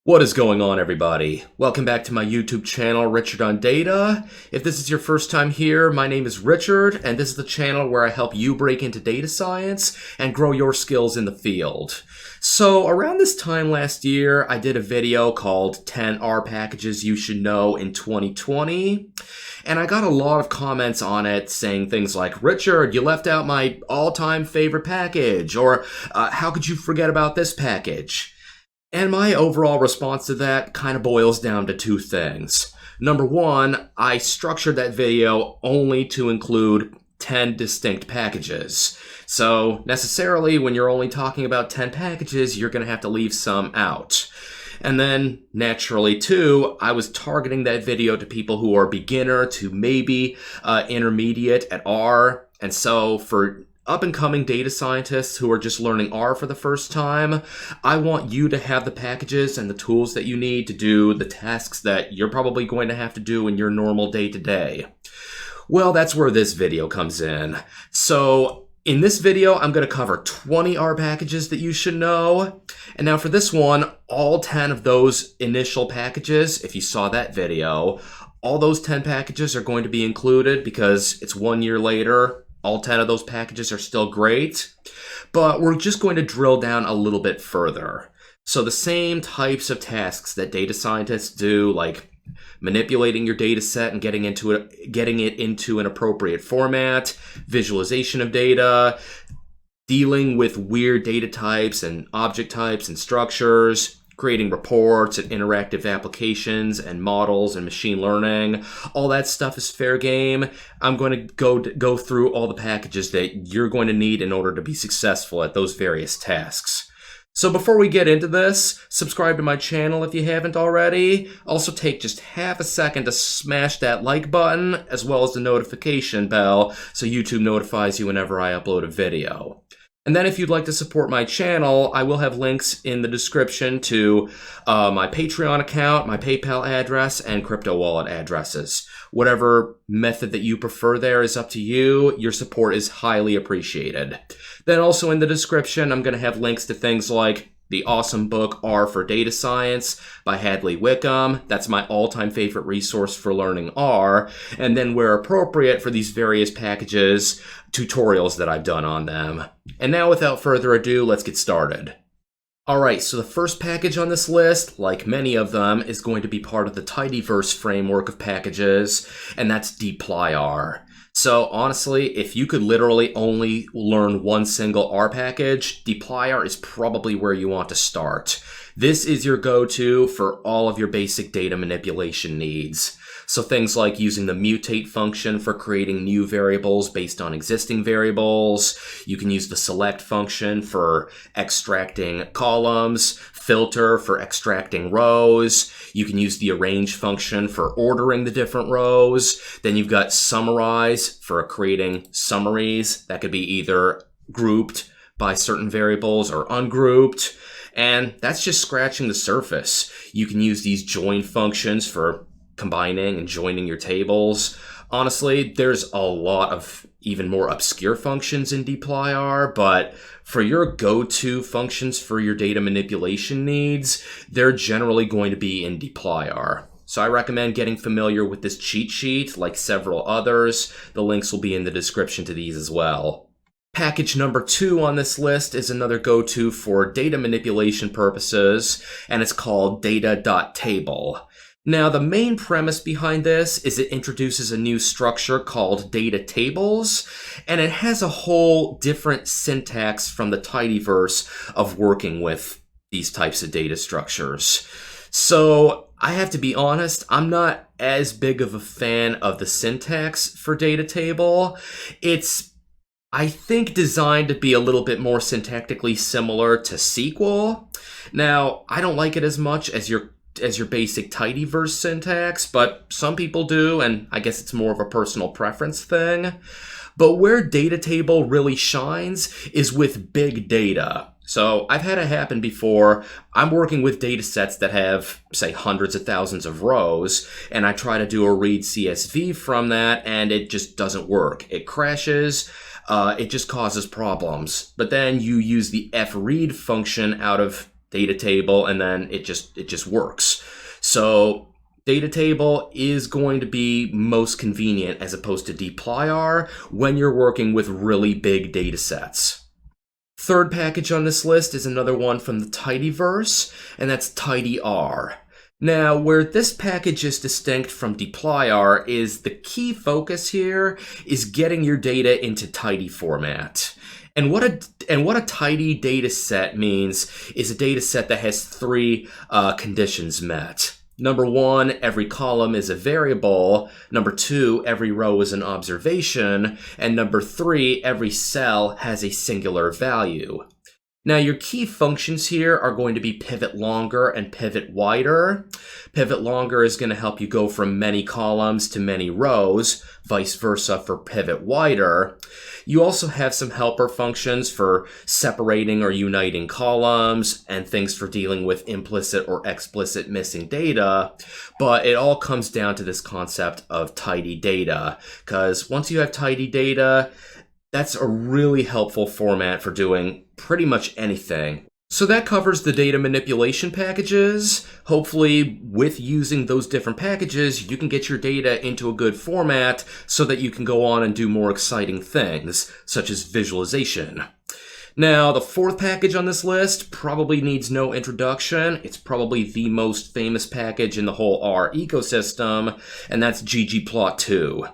What is going on, everybody? Welcome back to my YouTube channel, RichardOnData. If this is your first time here, my name is Richard, and this is the channel where I help you break into data science and grow your skills in the field. So around this time last year, I did a video called 10 R packages you should know in 2020. And I got a lot of comments on it saying things like, Richard, you left out my all-time favorite package, or how could you forget about this package? And my overall response to that kind of boils down to two things. Number one, I structured that video only to include 10 distinct packages. So necessarily, when you're only talking about 10 packages, you're going to have to leave some out. And then, naturally, too, I was targeting that video to people who are beginner to maybe intermediate at R. And so for up-and-coming data scientists who are just learning R for the first time, I want you to have the packages and the tools that you need to do the tasks that you're probably going to have to do in your normal day-to-day. Well, that's where this video comes in. So in this video, I'm going to cover 20 R packages that you should know. And now for this one, all 10 of those initial packages, if you saw that video, all those 10 packages are going to be included because it's 1 year later. All 10 of those packages are still great, but we're just going to drill down a little bit further. So the same types of tasks that data scientists do, like manipulating your data set and getting it into an appropriate format, visualization of data, dealing with weird data types and object types and structures, creating reports and interactive applications and models and machine learning. All that stuff is fair game. I'm going to go through all the packages that you're going to need in order to be successful at those various tasks. So before we get into this, subscribe to my channel if you haven't already. Also take just half a second to smash that like button as well as the notification bell so YouTube notifies you whenever I upload a video. And then if you'd like to support my channel, I will have links in the description to my Patreon account, my PayPal address, and crypto wallet addresses. Whatever method that you prefer there is up to you. Your support is highly appreciated. Then also in the description, I'm going to have links to things like the awesome book R for Data Science by Hadley Wickham. That's my all-time favorite resource for learning R. And then where appropriate for these various packages, tutorials that I've done on them. And now without further ado, let's get started. Alright, so the first package on this list, like many of them, is going to be part of the tidyverse framework of packages, and that's dplyr. So honestly, if you could literally only learn one single R package, dplyr is probably where you want to start. This is your go-to for all of your basic data manipulation needs. So things like using the mutate function for creating new variables based on existing variables. You can use the select function for extracting columns, filter for extracting rows. You can use the arrange function for ordering the different rows. Then you've got summarize for creating summaries that could be either grouped by certain variables or ungrouped. And that's just scratching the surface. You can use these join functions for combining and joining your tables. Honestly, there's a lot of even more obscure functions in dplyr, but for your go-to functions for your data manipulation needs, they're generally going to be in dplyr. So I recommend getting familiar with this cheat sheet, like several others. The links will be in the description to these as well. Package number 2 on this list is another go-to for data manipulation purposes, and it's called data.table. Now, the main premise behind this is it introduces a new structure called data tables, and it has a whole different syntax from the tidyverse of working with these types of data structures. So I have to be honest, I'm not as big of a fan of the syntax for data table. It's, I think, designed to be a little bit more syntactically similar to SQL. Now, I don't like it as much as your basic tidyverse syntax, but some people do, and I guess it's more of a personal preference thing. But where data table really shines is with big data. So I've had it happen before. I'm working with data sets that have, say, hundreds of thousands of rows, and I try to do a read CSV from that, and it just doesn't work. It crashes. It just causes problems. But then you use the fread function out of data table, and then it just works. So data table is going to be most convenient as opposed to dplyr when you're working with really big data sets. Third package on this list is another one from the tidyverse, and that's tidyr. Now, where this package is distinct from dplyr is the key focus here is getting your data into tidy format. And what a tidy data set means is a data set that has three conditions met. Number one, every column is a variable. Number two, every row is an observation. And number three, every cell has a singular value. Now, your key functions here are going to be pivot longer and pivot wider. Pivot longer is going to help you go from many columns to many rows, vice versa for pivot wider. You also have some helper functions for separating or uniting columns and things for dealing with implicit or explicit missing data, but it all comes down to this concept of tidy data, because once you have tidy data, that's a really helpful format for doing pretty much anything. So that covers the data manipulation packages. Hopefully, with using those different packages, you can get your data into a good format so that you can go on and do more exciting things, such as visualization. Now, the fourth package on this list probably needs no introduction. It's probably the most famous package in the whole R ecosystem, and that's ggplot2.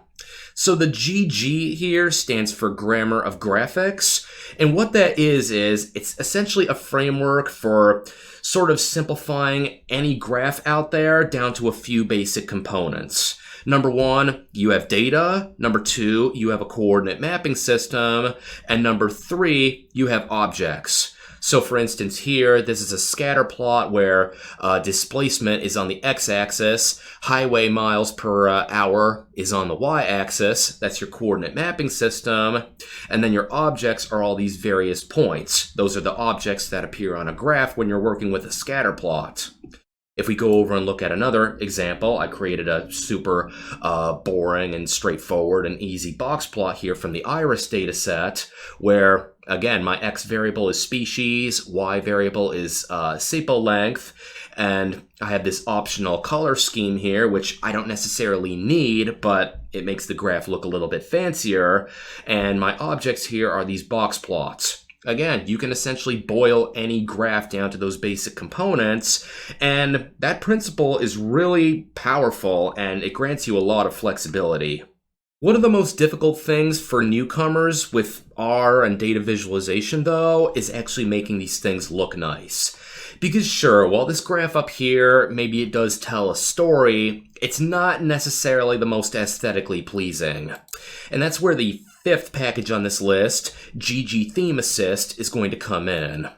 So the GG here stands for Grammar of Graphics. And what that is it's essentially a framework for sort of simplifying any graph out there down to a few basic components. Number one, you have data. Number two, you have a coordinate mapping system. And number three, you have objects. So for instance here, this is a scatter plot where displacement is on the x-axis, highway miles per hour is on the y-axis, that's your coordinate mapping system, and then your objects are all these various points. Those are the objects that appear on a graph when you're working with a scatter plot. If we go over and look at another example, I created a super boring and straightforward and easy box plot here from the iris data set where, again, my x variable is species, y variable is sepal length, and I have this optional color scheme here, which I don't necessarily need, but it makes the graph look a little bit fancier. And my objects here are these box plots. Again, you can essentially boil any graph down to those basic components, and that principle is really powerful and it grants you a lot of flexibility. One of the most difficult things for newcomers with R and data visualization, though, is actually making these things look nice. Because sure, while this graph up here, maybe it does tell a story, it's not necessarily the most aesthetically pleasing. And that's where the fifth package on this list, ggThemeAssist, is going to come in.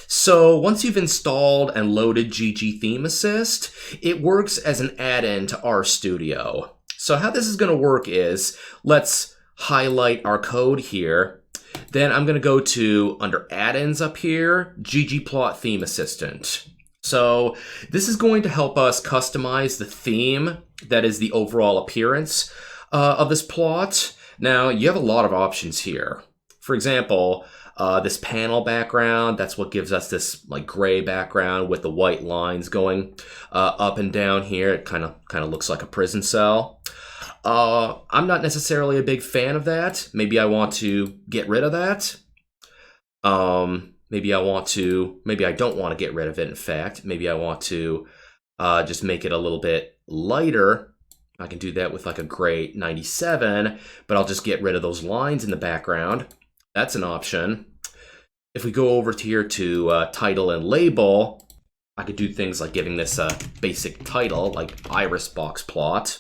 So once you've installed and loaded ggThemeAssist, it works as an add-in to RStudio. So how this is going to work is, let's highlight our code here. Then I'm going to go to, under add-ins up here, ggplot theme assistant. So this is going to help us customize the theme that is the overall appearance of this plot. Now, you have a lot of options here. For example, this panel background, that's what gives us this like gray background with the white lines going up and down here. It kind of looks like a prison cell. I'm not necessarily a big fan of that. Maybe I want to get rid of that. Maybe I don't want to get rid of it, in fact. Maybe I want to just make it a little bit lighter. I can do that with like a gray 97, but I'll just get rid of those lines in the background. That's an option. If we go over here to title and label, I could do things like giving this a basic title, like iris box plot.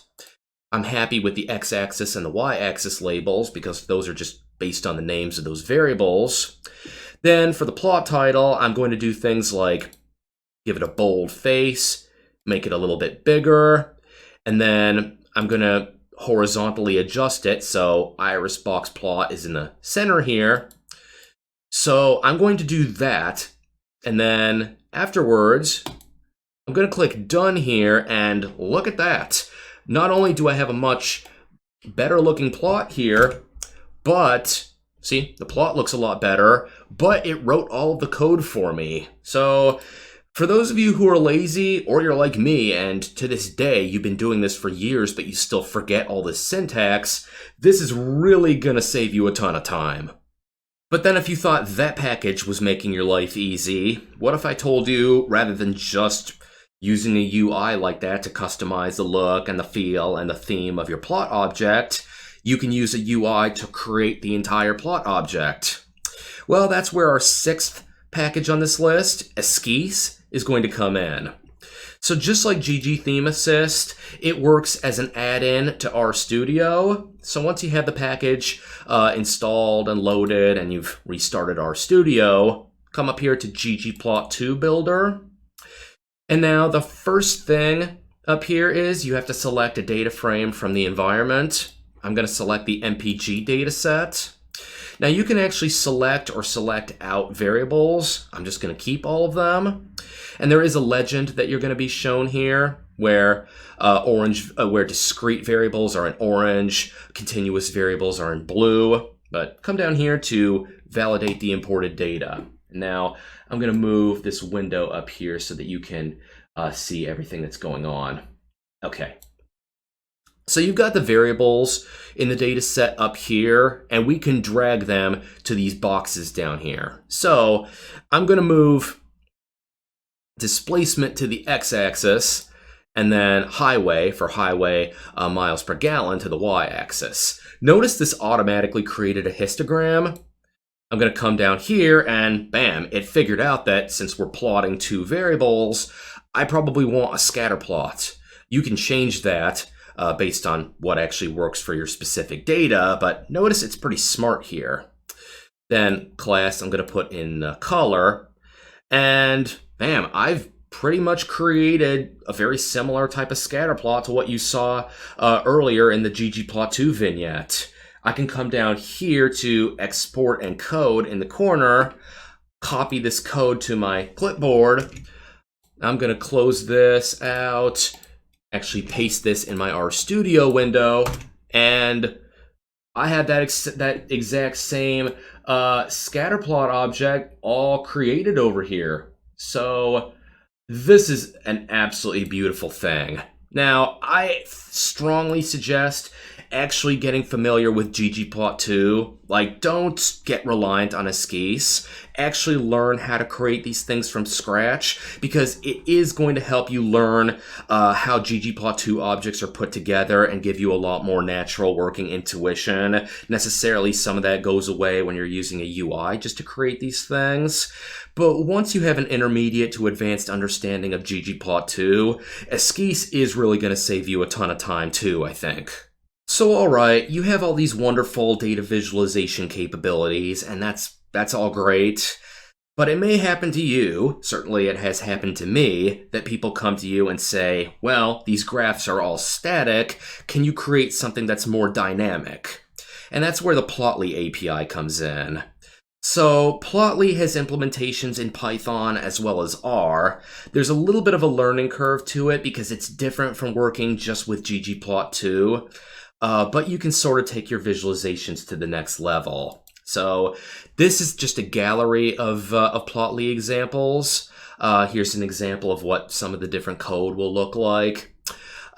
I'm happy with the x-axis and the y-axis labels because those are just based on the names of those variables. Then for the plot title, I'm going to do things like give it a bold face, make it a little bit bigger, and then I'm going to horizontally adjust it so iris box plot is in the center here. So I'm going to do that, and then afterwards, I'm going to click done here, and look at that. Not only do I have a much better looking plot here, but See, the plot looks a lot better, but it wrote all of the code for me. So for those of you who are lazy, or you're like me, and to this day you've been doing this for years, but you still forget all this syntax, this is really gonna save you a ton of time. But then if you thought that package was making your life easy, what if I told you, rather than just using a UI like that to customize the look and the feel and the theme of your plot object, you can use a UI to create the entire plot object? Well, that's where our 6th package on this list, esquisse, is going to come in. So just like ggThemeAssist, it works as an add-in to RStudio. So once you have the package installed and loaded and you've restarted RStudio, come up here to ggplot2 builder. And now the first thing up here is you have to select a data frame from the environment. I'm going to select the MPG dataset. Now you can actually select or select out variables. I'm just going to keep all of them. And there is a legend that you're going to be shown here where where discrete variables are in orange, continuous variables are in blue. But come down here to validate the imported data. Now I'm going to move this window up here so that you can see everything that's going on. Okay. So you've got the variables in the data set up here, and we can drag them to these boxes down here. So I'm going to move displacement to the x-axis, and then highway for highway miles per gallon to the y-axis. Notice this automatically created a histogram. I'm going to come down here and bam, it figured out that since we're plotting 2 variables, I probably want a scatter plot. You can change that based on what actually works for your specific data, but notice it's pretty smart here. Then class, I'm going to put in color, and bam, I've pretty much created a very similar type of scatter plot to what you saw earlier in the ggplot2 vignette. I can come down here to export and code in the corner, copy this code to my clipboard. I'm going to close this out, actually paste this in my RStudio window, and I have that exact same scatterplot object all created over here. So this is an absolutely beautiful thing. Now, I strongly suggest actually getting familiar with ggplot2. Like, don't get reliant on esquisse. Actually learn how to create these things from scratch, because it is going to help you learn how ggplot2 objects are put together and give you a lot more natural working intuition. Necessarily, some of that goes away when you're using a UI just to create these things. But once you have an intermediate to advanced understanding of ggplot2, esquisse is really going to save you a ton of time too, I think. So alright, you have all these wonderful data visualization capabilities, and that's all great. But it may happen to you, certainly it has happened to me, that people come to you and say, well, these graphs are all static, can you create something that's more dynamic? And that's where the Plotly API comes in. So Plotly has implementations in Python as well as R. There's a little bit of a learning curve to it because it's different from working just with ggplot2. But you can sort of take your visualizations to the next level. So this is just a gallery of Plotly examples. Here's an example of what some of the different code will look like.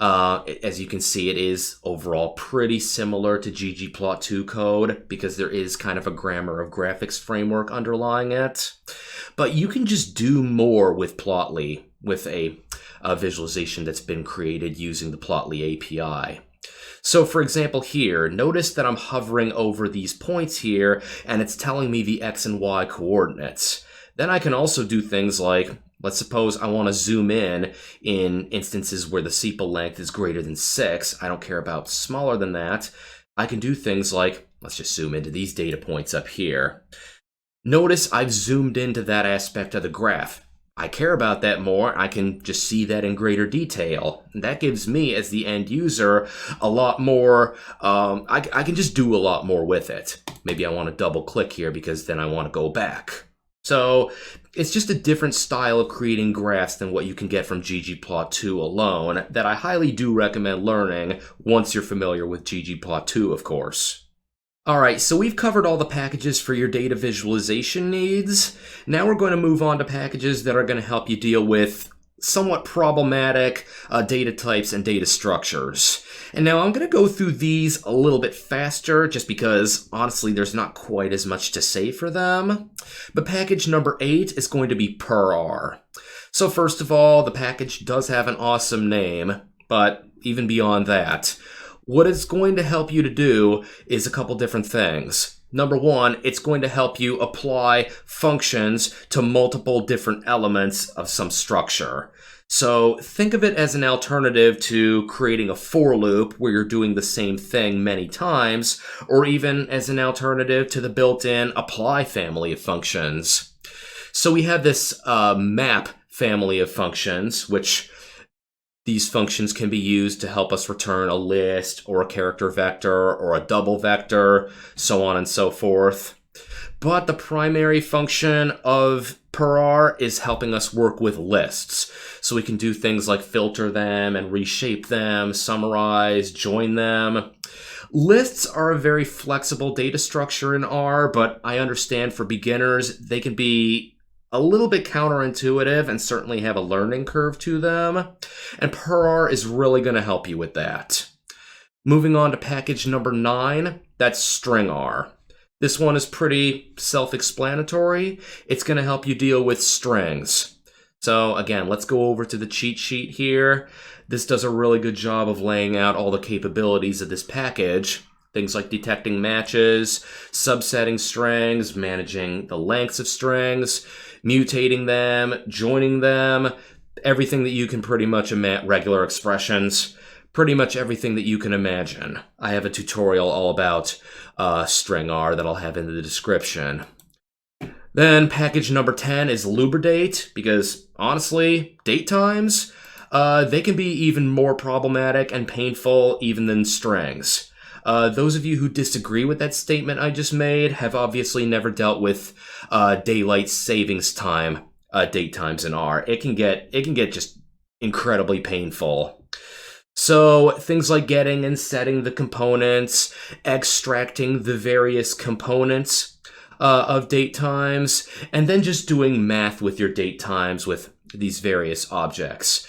As you can see, it is overall pretty similar to ggplot2 code because there is kind of a grammar of graphics framework underlying it. But you can just do more with Plotly with a visualization that's been created using the Plotly API. So for example here, notice that I'm hovering over these points here and it's telling me the X and Y coordinates. Then I can also do things like, let's suppose I want to zoom in instances where the sepal length is greater than 6. I don't care about smaller than that. I can do things like, let's just zoom into these data points up here. Notice I've zoomed into that aspect of the graph. I care about that more. I can just see that in greater detail. And that gives me, as the end user, a lot more, I can just do a lot more with it. Maybe I want to double click here because then I want to go back. So it's just a different style of creating graphs than what you can get from ggplot2 alone that I highly do recommend learning once you're familiar with ggplot2, of course. All right, so we've covered all the packages for your data visualization needs. Now we're going to move on to packages that are going to help you deal with somewhat problematic data types and data structures. And now I'm going to go through these a little bit faster just because, honestly, there's not quite as much to say for them. But package number 8 is going to be purrr. So first of all, the package does have an awesome name, but even beyond that, what it's going to help you to do is a couple different things. Number one, it's going to help you apply functions to multiple different elements of some structure. So think of it as an alternative to creating a for loop where you're doing the same thing many times, or even as an alternative to the built-in apply family of functions. So we have this map family of functions, which these functions can be used to help us return a list or a character vector or a double vector, so on and so forth. But the primary function of purrr is helping us work with lists. So we can do things like filter them and reshape them, summarize, join them. Lists are a very flexible data structure in R, but I understand for beginners, they can be a little bit counterintuitive and certainly have a learning curve to them. And purrr is really going to help you with that. Moving on to package number 9, that's stringr. This one is pretty self-explanatory. It's going to help you deal with strings. So again, let's go over to the cheat sheet here. This does a really good job of laying out all the capabilities of this package. Things like detecting matches, subsetting strings, managing the lengths of strings, mutating them, joining them, everything that you can pretty much regular expressions, pretty much everything that you can imagine. I have a tutorial all about stringr that I'll have in the description. Then package number 10 is lubridate, because honestly, date times, they can be even more problematic and painful even than strings. Those of you who disagree with that statement I just made have obviously never dealt with daylight savings time date times in R. It can get just incredibly painful. So things like getting and setting the components, extracting the various components of date times, and then just doing math with your date times with these various objects.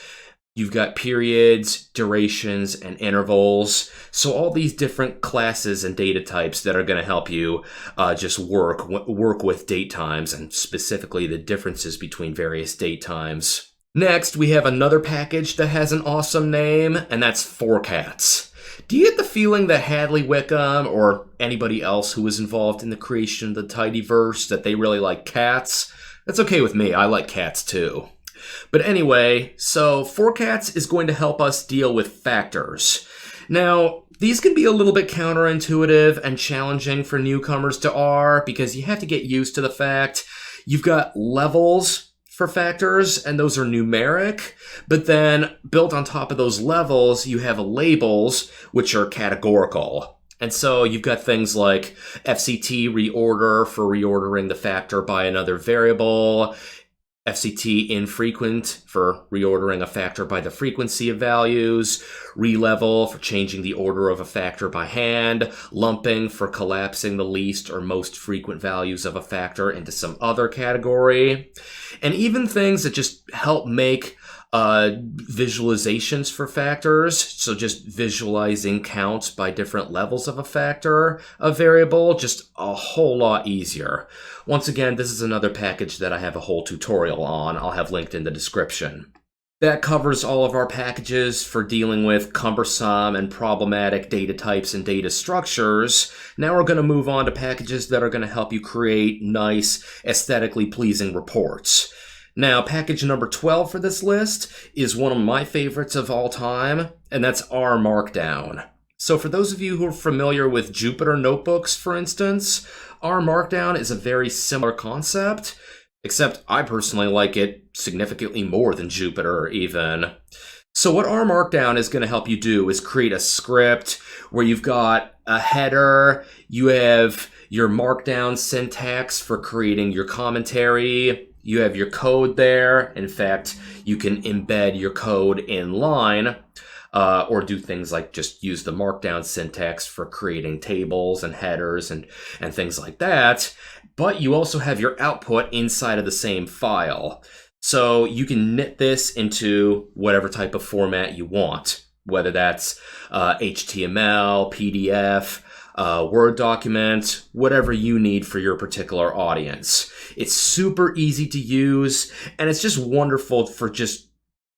You've got periods, durations, and intervals. So all these different classes and data types that are going to help you just work with date times, and specifically the differences between various date times. Next, we have another package that has an awesome name, and that's forcats. Do you get the feeling that Hadley Wickham or anybody else who was involved in the creation of the tidyverse that they really like cats? That's okay with me. I like cats too. But anyway, so forcats is going to help us deal with factors. Now, these can be a little bit counterintuitive and challenging for newcomers to R because you have to get used to the fact you've got levels for factors, and those are numeric, but then built on top of those levels, you have labels, which are categorical. And so you've got things like FCT reorder for reordering the factor by another variable, FCT infrequent for reordering a factor by the frequency of values, relevel for changing the order of a factor by hand, lumping for collapsing the least or most frequent values of a factor into some other category, and even things that just help make visualizations for factors, so just visualizing counts by different levels of a factor, a variable, just a whole lot easier. Once again, this is another package that I have a whole tutorial on. I'll have linked in the description. That covers all of our packages for dealing with cumbersome and problematic data types and data structures. Now we're going to move on to packages that are going to help you create nice, aesthetically pleasing reports. Now, package number 12 for this list is one of my favorites of all time, and that's rmarkdown. So for those of you who are familiar with Jupyter notebooks, for instance, rmarkdown is a very similar concept, except I personally like it significantly more than Jupyter even. So what rmarkdown is going to help you do is create a script where you've got a header, you have your markdown syntax for creating your commentary, you have your code there. In fact, you can embed your code in line. or do things like just use the markdown syntax for creating tables and headers and things like that. But you also have your output inside of the same file. So you can knit this into whatever type of format you want, whether that's HTML, PDF, Word document, whatever you need for your particular audience. It's super easy to use, and it's just wonderful for just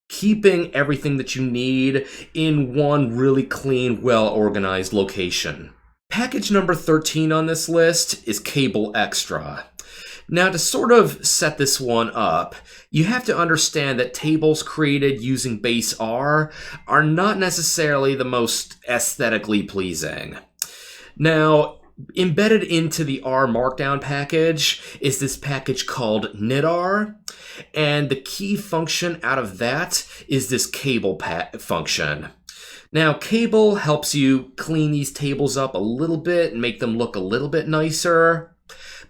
keeping everything that you need in one really clean, well-organized location. Package number 13 on this list is kableExtra. Now, to sort of set this one up, you have to understand that tables created using base R are not necessarily the most aesthetically pleasing. Now, embedded into the R Markdown package is this package called tidyr, and the key function out of that is this cable function. Now, cable helps you clean these tables up a little bit and make them look a little bit nicer.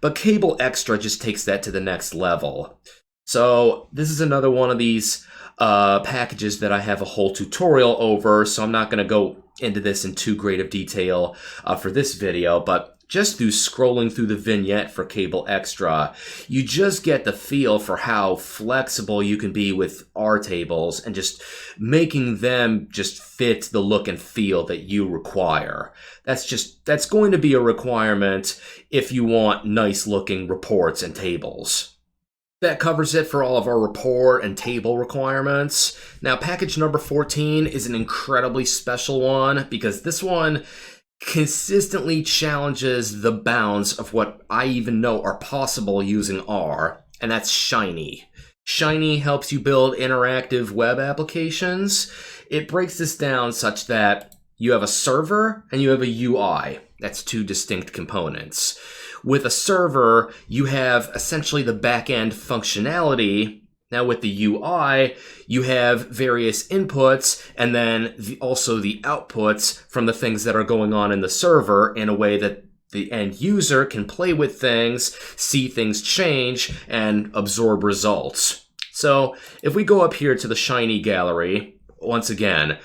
But kableExtra just takes that to the next level. So this is another one of these packages that I have a whole tutorial over, so I'm not going to go into this in too great of detail for this video, but just through scrolling through the vignette for kableExtra, you just get the feel for how flexible you can be with R tables and just making them just fit the look and feel that you require. That's going to be a requirement if you want nice looking reports and tables. That covers it for all of our report and table requirements. Now, package number 14 is an incredibly special one because this one consistently challenges the bounds of what I even know are possible using R, and that's Shiny. Shiny helps you build interactive web applications. It breaks this down such that you have a server and you have a UI. That's two distinct components. With a server, you have essentially the back-end functionality. Now with the UI, you have various inputs and then also the outputs from the things that are going on in the server in a way that the end user can play with things, see things change, and absorb results. So if we go up here to the Shiny gallery, once again,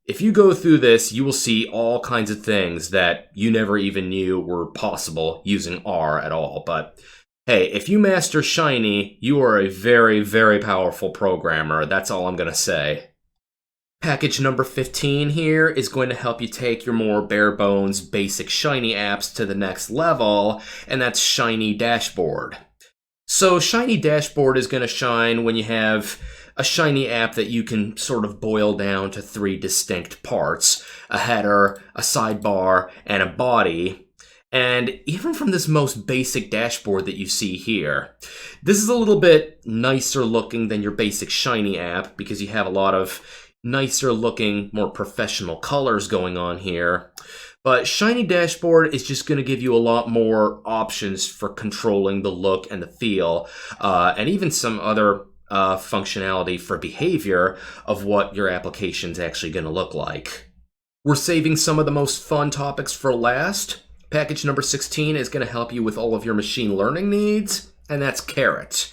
if you go through this, you will see all kinds of things that you never even knew were possible using R at all. But hey, if you master Shiny, you are a very, very powerful programmer. That's all I'm going to say. Package number 15 here is going to help you take your more bare bones, basic Shiny apps to the next level, and that's shinyDashboard. So shinyDashboard is going to shine when you have a Shiny app that you can sort of boil down to three distinct parts: a header, a sidebar, and a body. And even from this most basic dashboard that you see here, this is a little bit nicer looking than your basic Shiny app because you have a lot of nicer looking, more professional colors going on here. But shinyDashboard is just going to give you a lot more options for controlling the look and the feel, and even some other functionality for behavior of what your application's actually going to look like. We're saving some of the most fun topics for last. Package number 16 is going to help you with all of your machine learning needs, and that's caret.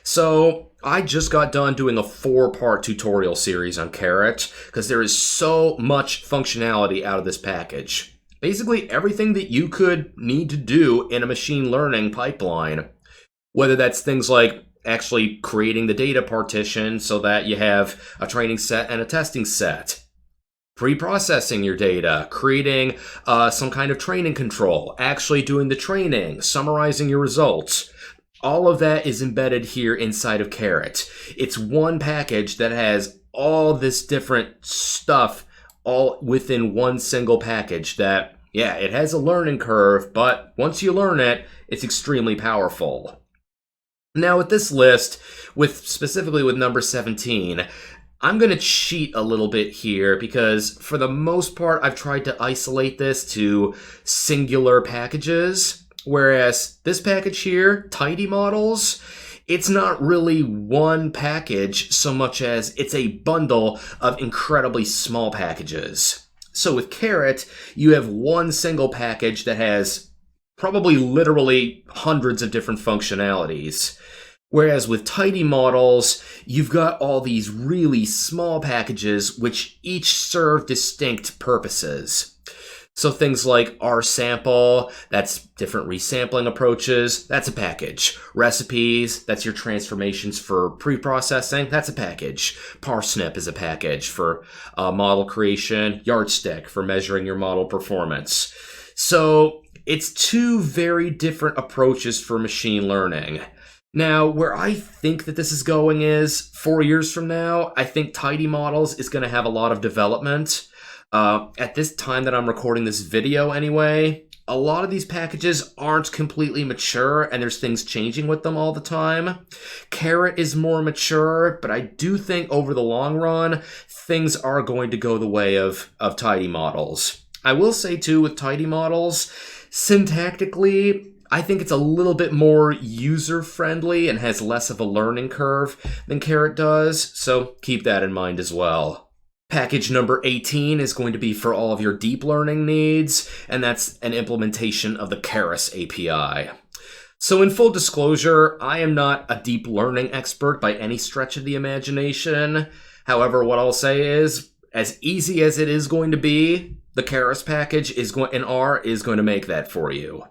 So I just got done doing a 4-part tutorial series on caret because there is so much functionality out of this package. Basically everything that you could need to do in a machine learning pipeline, whether that's things like actually creating the data partition so that you have a training set and a testing set, pre-processing your data, creating some kind of training control, actually doing the training, summarizing your results. All of that is embedded here inside of caret. It's one package that has all this different stuff all within one single package that, yeah, it has a learning curve, but once you learn it, it's extremely powerful. Now with this list, specifically with number 17, I'm going to cheat a little bit here because for the most part, I've tried to isolate this to singular packages, whereas this package here, tidymodels, it's not really one package so much as it's a bundle of incredibly small packages. So with caret, you have one single package that has probably literally hundreds of different functionalities. Whereas with tidymodels, you've got all these really small packages which each serve distinct purposes. So things like rsample, that's different resampling approaches, that's a package. Recipes, that's your transformations for pre-processing, that's a package. Parsnip is a package for model creation. Yardstick for measuring your model performance. So it's two very different approaches for machine learning. Now, where I think that this is going is, 4 years from now, I think tidymodels is going to have a lot of development. At this time that I'm recording this video anyway, a lot of these packages aren't completely mature and there's things changing with them all the time. Caret is more mature, but I do think over the long run, things are going to go the way of tidymodels. I will say too, with tidymodels, syntactically, I think it's a little bit more user-friendly and has less of a learning curve than Caret does, so keep that in mind as well. Package number 18 is going to be for all of your deep learning needs, and that's an implementation of the keras API. So in full disclosure, I am not a deep learning expert by any stretch of the imagination. However, what I'll say is, as easy as it is going to be, the keras package in R is going to make that for you.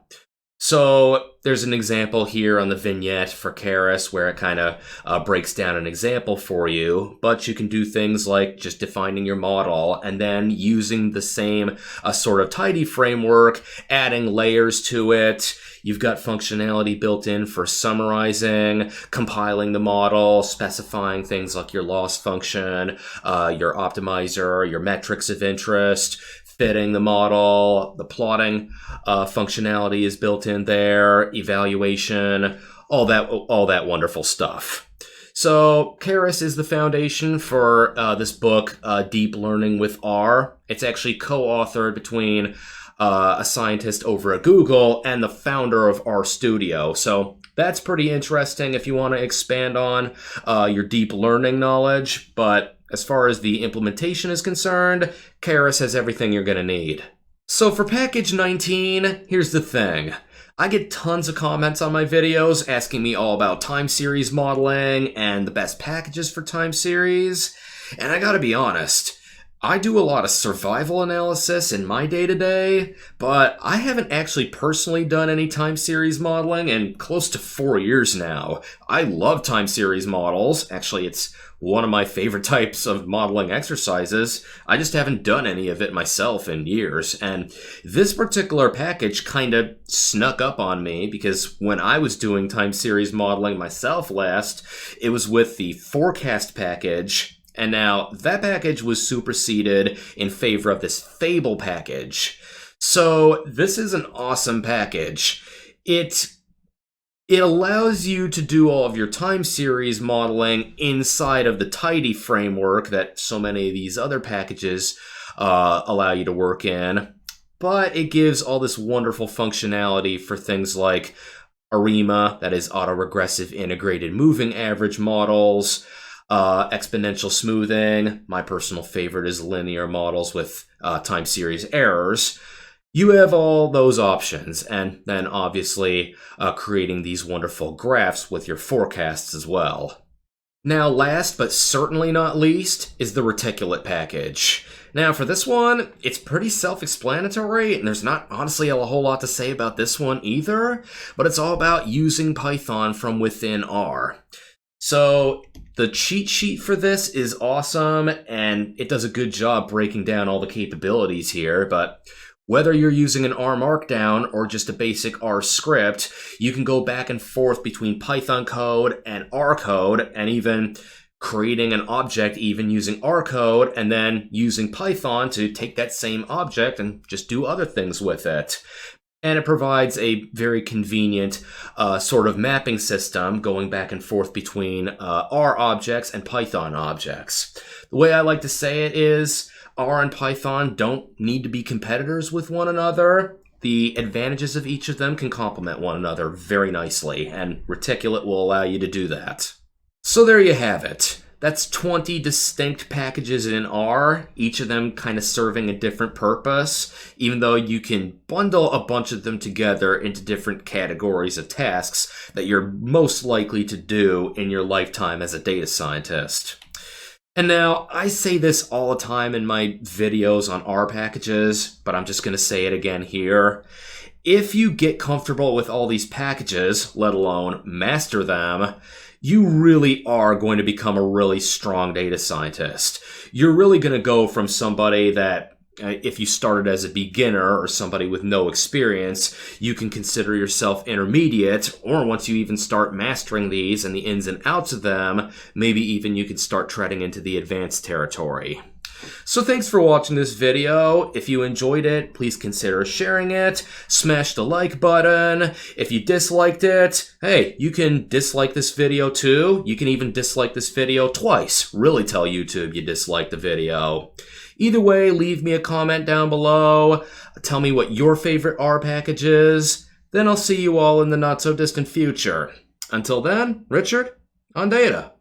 So there's an example here on the vignette for keras where it kind of breaks down an example for you, but you can do things like just defining your model and then using the same sort of tidy framework, adding layers to it. You've got functionality built in for summarizing, compiling the model, specifying things like your loss function, your optimizer, your metrics of interest, fitting the model, the plotting functionality is built in there, evaluation, all that wonderful stuff. So keras is the foundation for this book, Deep Learning with R. It's actually co-authored between a scientist over at Google and the founder of RStudio. So that's pretty interesting if you want to expand on your deep learning knowledge, but as far as the implementation is concerned, keras has everything you're going to need. So for package 19, here's the thing. I get tons of comments on my videos asking me all about time series modeling and the best packages for time series. And I gotta be honest, I do a lot of survival analysis in my day-to-day, but I haven't actually personally done any time series modeling in close to 4 years now. I love time series models. Actually, it's one of my favorite types of modeling exercises. I just haven't done any of it myself in years. And this particular package kind of snuck up on me because when I was doing time series modeling myself last, it was with the forecast package. And now that package was superseded in favor of this fable package. So this is an awesome package. It allows you to do all of your time series modeling inside of the tidy framework that so many of these other packages allow you to work in. But it gives all this wonderful functionality for things like ARIMA, that is autoregressive integrated moving average models, exponential smoothing. My personal favorite is linear models with time series errors. You have all those options, and then obviously creating these wonderful graphs with your forecasts as well. Now, last but certainly not least is the reticulate package. Now, for this one, it's pretty self-explanatory, and there's not honestly a whole lot to say about this one either, but it's all about using Python from within R. So the cheat sheet for this is awesome, and it does a good job breaking down all the capabilities here, but whether you're using an rmarkdown or just a basic R script, you can go back and forth between Python code and R code, and even creating an object even using R code, and then using Python to take that same object and just do other things with it. And it provides a very convenient sort of mapping system going back and forth between R objects and Python objects. The way I like to say it is, R and Python don't need to be competitors with one another. The advantages of each of them can complement one another very nicely, and Reticulate will allow you to do that. So there you have it. That's 20 distinct packages in R, each of them kind of serving a different purpose, even though you can bundle a bunch of them together into different categories of tasks that you're most likely to do in your lifetime as a data scientist. And now, I say this all the time in my videos on R packages, but I'm just going to say it again here. If you get comfortable with all these packages, let alone master them, you really are going to become a really strong data scientist. You're really going to go from somebody that, if you started as a beginner or somebody with no experience, you can consider yourself intermediate, or once you even start mastering these and the ins and outs of them, maybe even you can start treading into the advanced territory. So thanks for watching this video. If you enjoyed it, please consider sharing it. Smash the like button. If you disliked it, hey, you can dislike this video too. You can even dislike this video twice. Really tell YouTube you disliked the video. Either way, leave me a comment down below. Tell me what your favorite R package is. Then I'll see you all in the not so distant future. Until then, Richard on Data.